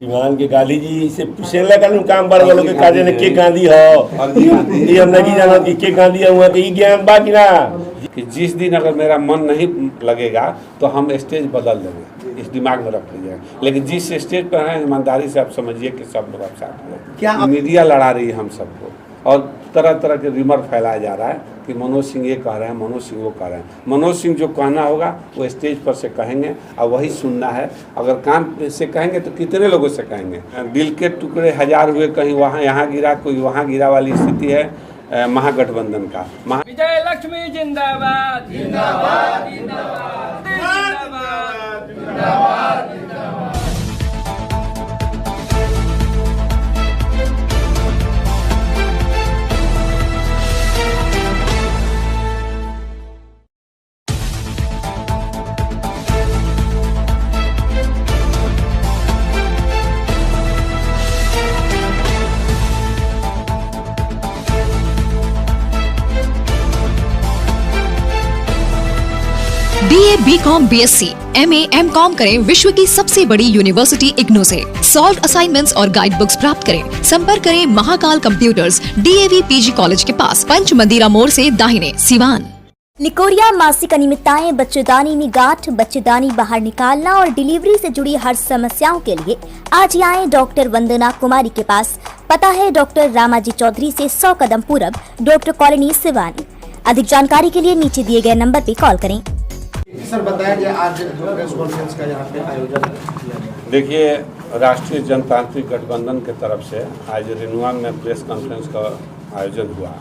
ईमान के गांधी जी से पूछेला का काम बड़ वालों के काजे ने के गांधी हो ये हम नहीं जानो कि के गांधी हुआ कि ई ज्ञान बा कि ना कि जिस दिन अगर मेरा मन नहीं लगेगा तो हम स्टेज बदल देंगे, इस दिमाग में रख लीजिए। लेकिन जिस स्टेज पर हैं ईमानदारी से आप समझिए कि सब लोग आप साथ हैं। क्या मीडिया लड़ा रही है हम सबको और तरह तरह के रिमर फैलाया जा रहा है कि मनोज सिंह ये कह रहे हैं, मनोज सिंह वो कह रहे हैं। मनोज सिंह जो कहना होगा वो स्टेज पर से कहेंगे और वही सुनना है। अगर काम से कहेंगे तो कितने लोगों से कहेंगे। दिल के टुकड़े हजार हुए कहीं वहाँ यहाँ गिरा कोई वहाँ गिरा वाली स्थिति है महागठबंधन का। विजय लक्ष्मी जिंदाबाद जिंदाबाद जिंदाबाद जिंदाबाद जिंदाबाद। BA, BCom, BSc, MA, MCom करें विश्व की सबसे बड़ी यूनिवर्सिटी इग्नू से। सॉल्व असाइनमेंट्स और गाइड बुक्स प्राप्त करें। संपर्क करें Mahakal computers, DAV PG college के पास, पंच मंदिरा मोड़ से दाहिने, सिवान। निकोरिया मासिक अनियमितताएं, बच्चेदानी में गांठ, बच्चेदानी बाहर निकालना और डिलीवरी से जुड़ी हर समस्याओं के लिए आज ही आए डॉक्टर वंदना कुमारी के पास। पता है डॉक्टर रामाजी चौधरी से 100 कदम पूरब, डॉक्टर कॉलोनी, सिवानी। अधिक जानकारी के लिए नीचे दिए गए नंबर पर कॉल करें। सर बताया कि आज प्रेस कॉन्फ्रेंस का यहाँ पे आयोजन किया गया। देखिए, राष्ट्रीय जनतांत्रिक गठबंधन के तरफ से आज रिनुआ में प्रेस कॉन्फ्रेंस का आयोजन हुआ।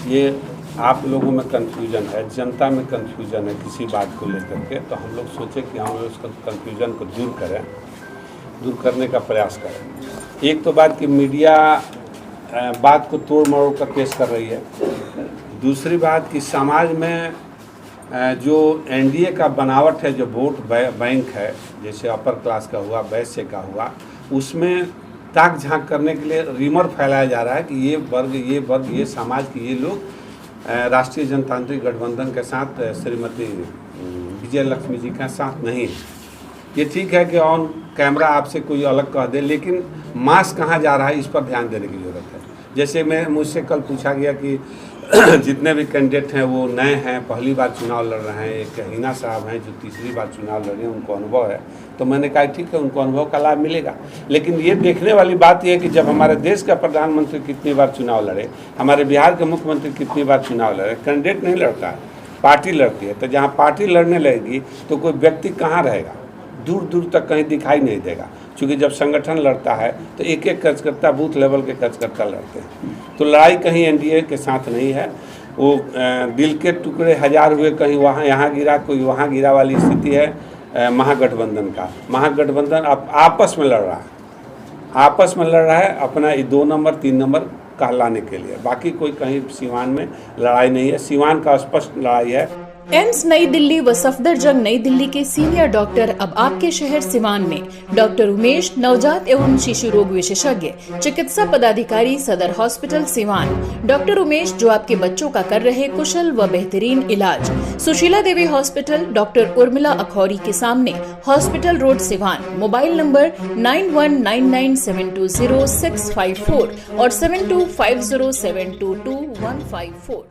ये आप लोगों में कन्फ्यूजन है, जनता में कन्फ्यूजन है किसी बात को लेकर के, तो हम लोग सोचे कि हम लोग उसका कन्फ्यूजन को दूर करने का प्रयास करें। एक तो बात कि मीडिया बात को तोड़ मरोड़ कर पेश कर रही है। दूसरी बात कि समाज में जो एनडीए का बनावट है, जो वोट बैंक है, जैसे अपर क्लास का हुआ, वैश्य का हुआ, उसमें ताक झांक करने के लिए रिमर फैलाया जा रहा है कि ये वर्ग ये समाज के ये लोग राष्ट्रीय जनतांत्रिक गठबंधन के साथ श्रीमती विजय लक्ष्मी जी के साथ नहीं है। ये ठीक है कि ऑन कैमरा आपसे कोई अलग कह दे, लेकिन मास कहाँ जा रहा है इस पर ध्यान देने की ज़रूरत है। जैसे मुझसे कल पूछा गया कि जितने भी कैंडिडेट हैं वो नए हैं, पहली बार चुनाव लड़ रहे हैं। एक हिना साहब हैं जो तीसरी बार चुनाव लड़ रहे हैं, उनको अनुभव है। तो मैंने कहा ठीक है, उनको अनुभव का लाभ मिलेगा। लेकिन ये देखने वाली बात यह है कि जब हमारे देश का प्रधानमंत्री कितनी बार चुनाव लड़े, हमारे बिहार के मुख्यमंत्री कितनी बार चुनाव लड़े, कैंडिडेट नहीं लड़ता है, पार्टी लड़ती है। तो जहाँ पार्टी लड़ने लगेगी तो कोई व्यक्ति कहाँ रहेगा, दूर दूर तक कहीं दिखाई नहीं देगा। क्योंकि जब संगठन लड़ता है तो एक एक कार्यकर्ता, बूथ लेवल के कार्यकर्ता लड़ते हैं। तो लड़ाई कहीं एनडीए के साथ नहीं है। वो दिल के टुकड़े हजार हुए कहीं वहाँ यहाँ गिरा कोई वहाँ गिरा वाली स्थिति है महागठबंधन का। महागठबंधन अब आपस में लड़ रहा है अपना 2 नंबर 3 नंबर कहलाने के लिए। बाकी कोई कहीं सीवान में लड़ाई नहीं है। सीवान का स्पष्ट लड़ाई है। एम्स नई दिल्ली व सफदरजंग नई दिल्ली के सीनियर डॉक्टर अब आपके शहर सिवान में। डॉक्टर उमेश, नवजात एवं शिशु रोग विशेषज्ञ, चिकित्सा पदाधिकारी, सदर हॉस्पिटल सिवान। डॉक्टर उमेश जो आपके बच्चों का कर रहे कुशल व बेहतरीन इलाज। सुशीला देवी हॉस्पिटल, डॉक्टर उर्मिला अखौरी के सामने, hospital road, Siwan. Mobile number 9199720654 और 7250722154।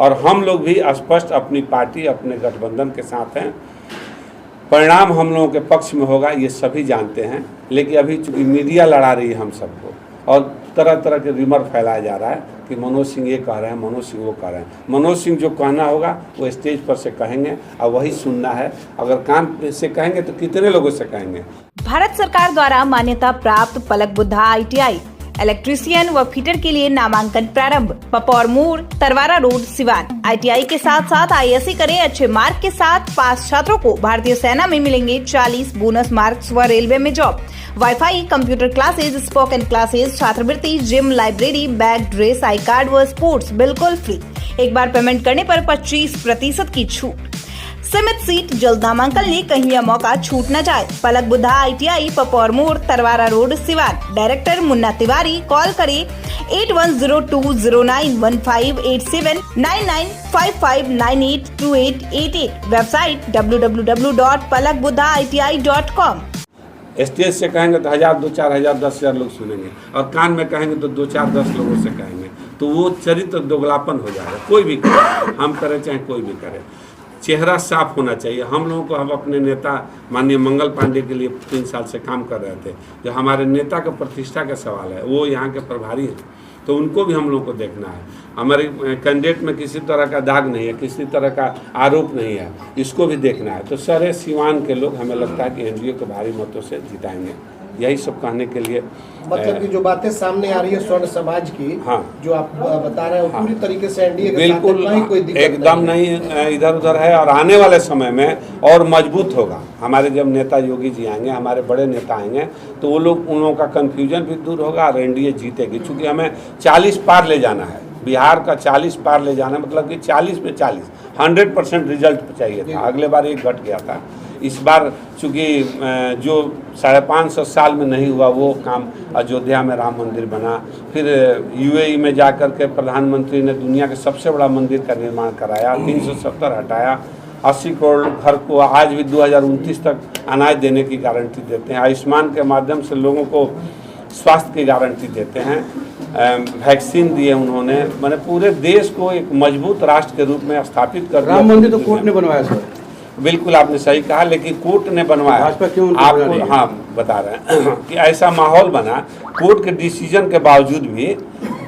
और हम लोग भी स्पष्ट अपनी पार्टी, अपने गठबंधन के साथ हैं। परिणाम हम लोगों के पक्ष में होगा, ये सभी जानते हैं। लेकिन अभी चूंकि मीडिया लड़ा रही है हम सबको और तरह तरह के रिमर फैलाया जा रहा है कि मनोज सिंह ये कह रहे हैं, मनोज सिंह वो कह रहे हैं। मनोज सिंह जो कहना होगा वो स्टेज पर से कहेंगे और वही सुनना है। अगर काम से कहेंगे तो कितने लोगों से कहेंगे। भारत सरकार द्वारा मान्यता प्राप्त पलक बुद्धा ITI इलेक्ट्रीशियन व फिटर के लिए नामांकन प्रारंभ। पपौर मोड़, तरवारा रोड, सिवान। ITI के साथ साथ ISC करें। अच्छे मार्क के साथ पास छात्रों को भारतीय सेना में मिलेंगे 40 बोनस मार्क्स व रेलवे में job. Wifi, computer classes, spoken classes, छात्रवृत्ति, gym, library, bag, dress, I card व स्पोर्ट्स बिल्कुल फ्री। एक बार पेमेंट करने पर 25% की छूट। सीमित सीट, जल्द नामांकन ले, कहीं यह मौका छूट न जाए। पलक बुद्धा ITI, पपौर मोड़, Tarwara road, Siwan. Director Munna Tiwari. Call करें 8102091587 9955982888। Website www.palakbuddhaiti.com। स्टेज से कहेंगे तो 1000, 2-4 हज़ार, 10,000 लोग सुनेंगे, और कान में कहेंगे तो 2-4-10 लोगों से कहेंगे, तो वो चरित्र दोगलापन हो जाएगा। कोई भी करे, हम करें चाहे कोई भी करे, चेहरा साफ होना चाहिए। हम लोगों को, हम अपने नेता माननीय मंगल पांडे के लिए 3 साल से काम कर रहे थे, जो हमारे नेता का प्रतिष्ठा का सवाल है, वो यहाँ के प्रभारी हैं, तो उनको भी हम लोगों को देखना है। हमारे कैंडिडेट में किसी तरह का दाग नहीं है, किसी तरह का आरोप नहीं है, इसको भी देखना है। तो सारे सिवान के लोग हमें लगता है कि एनडीए को भारी मतों से जिताएंगे। यही सब कहने के लिए, मतलब कि जो बातें सामने आ रही है स्वर्ण समाज की, हाँ, जो आप बता रहे हैं, वो पूरी तरीके से एनडीए के बिल्कुल साथ कोई दिक्कत एकदम नहीं इधर उधर है, और आने वाले समय में और मजबूत होगा। हमारे जब नेता योगी जी आएंगे, हमारे बड़े नेता आएंगे, तो वो लोग, उन लोगों का कन्फ्यूजन भी दूर होगा और एनडीए जीतेगी। चूँकि हमें 40 पार ले जाना है, बिहार का 40 पार ले जाना, मतलब कि 40 में 40 100% रिजल्ट चाहिए था। अगले बार एक घट गया था, इस बार चूँकि जो 550 साल में नहीं हुआ वो काम, अयोध्या में राम मंदिर बना, फिर यूएई में जाकर के प्रधानमंत्री ने दुनिया के सबसे बड़ा मंदिर का निर्माण कराया, 370 हटाया, 80 करोड़ घर को आज भी 2029 तक अनाज देने की गारंटी देते हैं, आयुष्मान के माध्यम से लोगों को स्वास्थ्य की गारंटी देते हैं, वैक्सीन दिए उन्होंने, मैंने पूरे देश को एक मजबूत राष्ट्र के रूप में स्थापित कर दिया। राम मंदिर तो कोर्ट ने बनवाया सर। बिल्कुल आपने सही कहा, लेकिन कोर्ट ने बनवाया, आपको हाँ बता रहे हैं कि ऐसा माहौल बना, कोर्ट के डिसीजन के बावजूद भी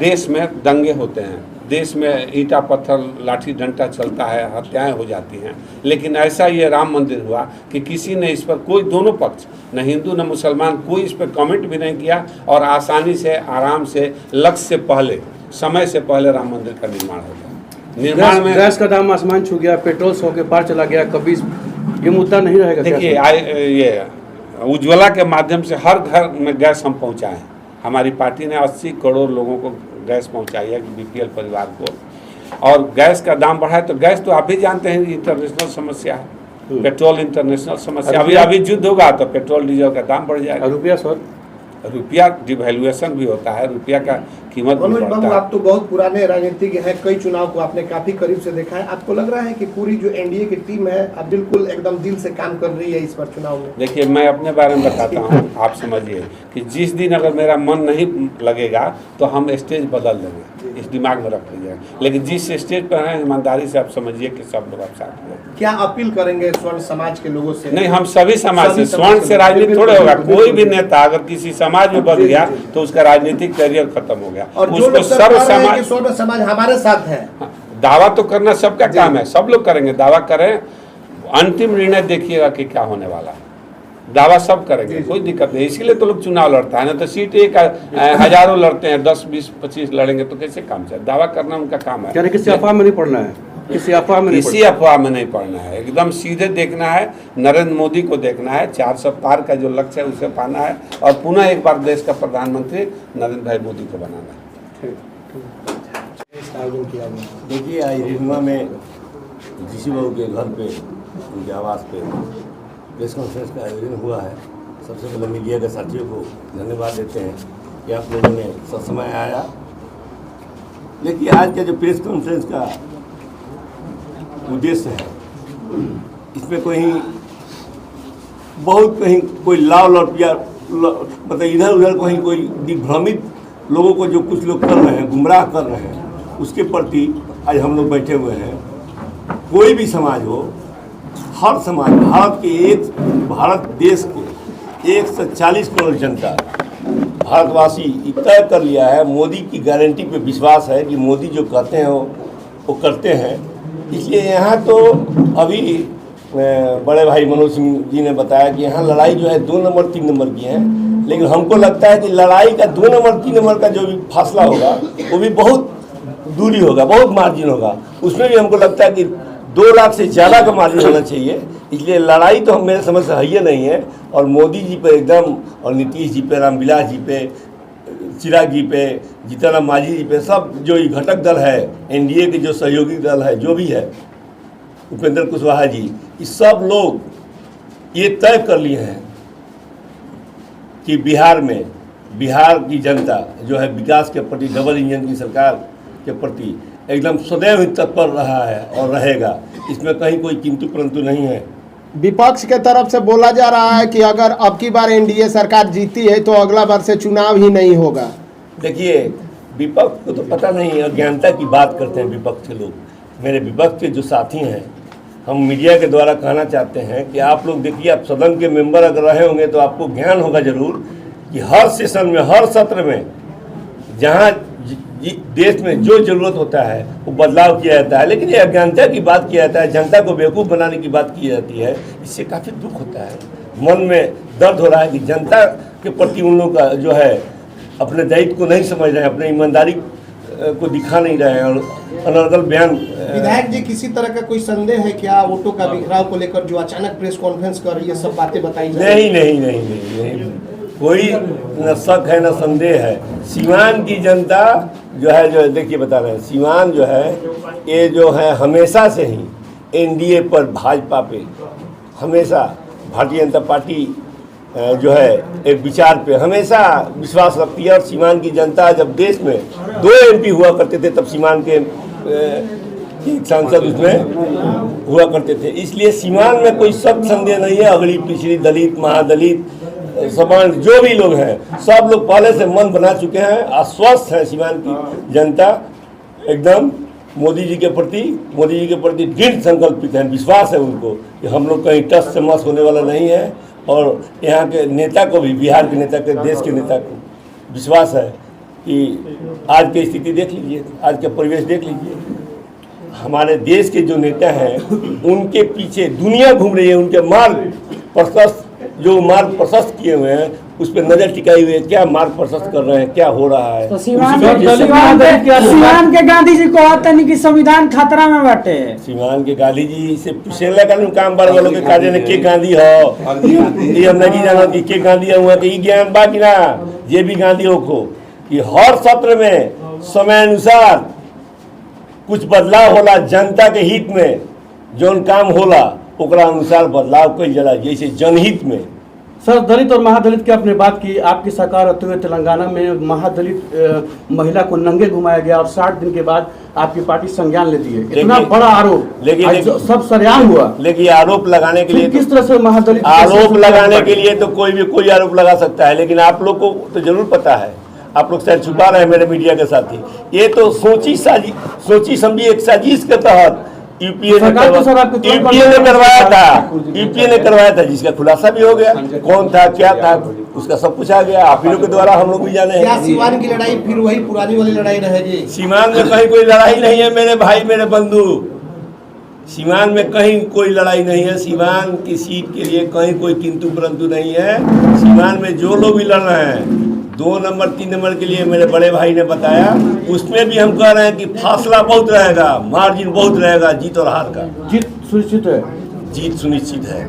देश में दंगे होते हैं, देश में ईंटा पत्थर लाठी डंडा चलता है, हत्याएं हो जाती हैं। लेकिन ऐसा ये राम मंदिर हुआ कि किसी ने इस पर, कोई दोनों पक्ष, न हिंदू न मुसलमान, कोई इस पर कमेंट भी नहीं किया, और आसानी से, आराम से, लक्ष्य से पहले, समय से पहले राम मंदिर का निर्माण हो गया। निर्माण में गैस का दाम आसमान छू गया, पेट्रोल 100 के पार चला गया, कभी ये मुद्दा नहीं रहेगा? देखिए, ये उज्ज्वला के माध्यम से हर घर में गैस हम पहुंचाए हैं। हमारी पार्टी ने 80 करोड़ लोगों को गैस पहुंचाई है, बीपीएल परिवार को। और गैस का दाम बढ़ा है, तो गैस तो आप भी जानते हैं इंटरनेशनल समस्या है, पेट्रोल इंटरनेशनल समस्या। अभी युद्ध होगा तो पेट्रोल डीजल का दाम बढ़ जाएगा। रुपया सर, रुपया डिवैल्यूएशन भी होता है, रुपया का कीमत भी बढ़ता है। आप तो बहुत पुराने राजनीतिज्ञ हैं, कई चुनाव को आपने काफी करीब से देखा है, आपको लग रहा है कि पूरी जो एनडीए की टीम है अब बिल्कुल एकदम दिल से काम कर रही है इस बार चुनाव में? देखिए, मैं अपने बारे में बताता हूँ, आप समझिए कि जिस दिन अगर मेरा मन नहीं लगेगा तो हम स्टेज बदल देंगे, इस दिमाग में रख लीजिएगा। लेकिन जिस स्टेज पर हैं, ईमानदारी से आप समझिए कि सब लोग आप साथ हैं। क्या अपील करेंगे स्वर्ण समाज के लोगों से? नहीं, हम सभी समाज से, स्वर्ण से राजनीति थोड़े होगा। कोई भी नेता अगर किसी समाज में बदल गया तो उसका राजनीतिक करियर खत्म हो गया। और जो लोग स्वर्ण समाज हमारे साथ है, दावा तो करना सबका काम है, सब लोग करेंगे, दावा करें, अंतिम निर्णय देखिएगा कि क्या होने वाला है। दावा सब करेंगे, कोई दिक्कत नहीं। इसीलिए तो लोग चुनाव लड़ता है ना, तो सीट एक हजारों लड़ते हैं, 10, 20, 25 लड़ेंगे तो कैसे काम चले? दावा करना उनका काम है। किसी अफवाह में नहीं पड़ना है, किसी अफवाह में नहीं पड़ना है, एकदम सीधे देखना है। नरेंद्र मोदी को देखना है, 400 पार का जो लक्ष्य है उसे पाना है, और पुनः एक बार देश का प्रधानमंत्री नरेंद्र भाई मोदी को बनाना है। देखिए, आज रिनुआ में जीसी बाबू के घर पे, उनके आवास पे प्रेस कॉन्फ्रेंस का आयोजन हुआ है। सबसे पहले मीडिया के साथियों को धन्यवाद देते हैं कि आप लोगों ने ससमय आया। लेकिन आज का जो प्रेस कॉन्फ्रेंस का उद्देश्य है, इसमें कहीं कोई लाव लौटिया, मतलब इधर उधर कहीं कोई दिग्भ्रमित लोगों को जो कुछ लोग कर रहे हैं, गुमराह कर रहे हैं, उसके प्रति आज हम लोग बैठे हुए हैं। कोई भी समाज हो, हर समाज, भारत देश के 140 करोड़ जनता, भारतवासी तय कर लिया है, मोदी की गारंटी पे विश्वास है कि मोदी जो कहते हैं वो करते हैं। इसलिए यहाँ तो अभी बड़े भाई मनोज सिंह जी ने बताया कि यहाँ लड़ाई जो है 2 नंबर 3 नंबर की है, लेकिन हमको लगता है कि लड़ाई का 2 नंबर 3 नंबर का जो भी फासला होगा वो भी बहुत दूरी होगा, बहुत मार्जिन होगा। उसमें भी हमको लगता है कि 2 लाख से ज़्यादा का मार्जिन होना चाहिए। इसलिए लड़ाई तो हम मेरे समझ से है ही नहीं है। और मोदी जी पे एकदम, और नीतीश जी पे, रामविलास जी पे, चिराग जी पे, जीतनराम मांझी जी पे, सब जो ये घटक दल है, एनडीए के जो सहयोगी दल है, जो भी है, उपेंद्र कुशवाहा जी, ये सब लोग ये तय कर लिए हैं कि बिहार की जनता जो है विकास के प्रति, डबल इंजन की सरकार के प्रति एकदम सदैव ही तत्पर रहा है और रहेगा। इसमें कहीं कोई किंतु परंतु नहीं है। विपक्ष के तरफ से बोला जा रहा है कि अगर अब की बार एनडीए सरकार जीती है तो अगला बार से चुनाव ही नहीं होगा। देखिए, विपक्ष को तो पता नहीं, अज्ञानता की बात करते हैं विपक्ष के लोग। मेरे विपक्ष के जो साथी हैं, हम मीडिया के द्वारा कहना चाहते हैं कि आप लोग देखिए, आप सदन के मेंबर अगर रहे होंगे तो आपको ज्ञान होगा जरूर कि हर सेशन में, हर सत्र में जहाँ देश में जो जरूरत होता है वो बदलाव किया जाता है, लेकिन ये अज्ञानता की बात किया जाता है, जनता को बेवकूफ़ बनाने की बात की जाती है। इससे काफ़ी दुख होता है, मन में दर्द हो रहा है कि जनता के प्रति उन लोगों का जो है अपने दायित्व को नहीं समझ रहे हैं, अपनी ईमानदारी को दिखा नहीं रहे हैं और अनर्गल बयान। विधायक जी, किसी तरह का कोई संदेह है क्या वोटों का बिखराव को लेकर जो अचानक प्रेस कॉन्फ्रेंस कर ये सब बातें बताई जा रही नहीं, नहीं, नहीं, नहीं, नहीं, कोई न शक है न संदेह है। सीवान की जनता जो है, जो देखिए बता रहे हैं, सीवान जो है ये जो है हमेशा से ही एनडीए पर, भाजपा पे हमेशा, भारतीय जनता पार्टी जो है एक विचार पे हमेशा विश्वास रखती है। और सीवान की जनता, जब देश में 2 एमपी हुआ करते थे तब सीवान के एक सांसद उसमें हुआ करते थे, इसलिए सीवान में कोई शक संदेह नहीं है। अगली पिछड़ी, दलित, महादलित, समान जो भी लोग हैं, सब लोग पहले से मन बना चुके हैं, आश्वस्त है सीवान की जनता एकदम मोदी जी के प्रति दृढ़ संकल्पित है। विश्वास है उनको कि हम लोग कहीं टस से मस होने वाला नहीं है। और यहाँ के नेता को भी, बिहार के नेता के, देश के नेता को विश्वास है कि आज की स्थिति देख लीजिए, आज का परिवेश देख लीजिए, हमारे देश के जो नेता हैं उनके पीछे दुनिया घूम रही है, उनके मार्ग प्रशस्त किए हुए हैं उस पर नजर टिकाई हुई है, क्या मार्ग प्रशस्त कर रहे हैं, क्या हो रहा है। तो सीवान के गांधी जी को कहते नहीं कि संविधान खतरा में बाटे। सीवान के गांधी जी से पूछने का काम बार वालों के कार्य ने के गांधी हो, ये हम नहीं जाना कि के गांधी हुआ कि ज्ञान बाकी ना, ये भी गांधी हो को कि हर सत्र में समय अनुसार कुछ बदलाव होला, जनता के हित में जौन काम होला ओकरा अनुसार बदलाव कई जला, जैसे जनहित में। सर, दलित और महादलित की आपने बात की, आपकी सरकार होते हुए तेलंगाना में महादलित महिला को नंगे घुमाया गया और 60 दिन के बाद आपकी पार्टी संज्ञान लेती है। इतना बड़ा आरोप, लेकिन सब सरेआम हुआ। लेकिन आरोप लगाने के लिए किस तरह से महादलित आरोप लगाने के लिए तो कोई आरोप लगा सकता है, लेकिन आप लोग को तो जरूर पता है, आप लोग शायद छुपा रहे हैं मेरे मीडिया के साथी। ये तो सोची समझी एक साजिश के तहत यूपीए ने करवाया था, जिसका खुलासा भी हो गया, कौन था क्या था उसका सब कुछ आ गया। आप ही लोग के द्वारा हम लोग भी जाने हैं। सीवान की लड़ाई फिर वही पुरानी वाली लड़ाई रहेगी? सीवान में कहीं कोई लड़ाई नहीं है मेरे भाई, मेरे बंधु, सीवान में कहीं कोई लड़ाई नहीं है। सीवान की सीट के लिए कहीं कोई किंतु परंतु नहीं है। सीवान में जो लोग भी लड़ रहे हैं 2 नंबर 3 नंबर के लिए, मेरे बड़े भाई ने बताया, उसमें भी हम कह रहे हैं कि फासला बहुत रहेगा, मार्जिन बहुत रहेगा, जीत और हार का। जीत सुनिश्चित है? जीत सुनिश्चित है।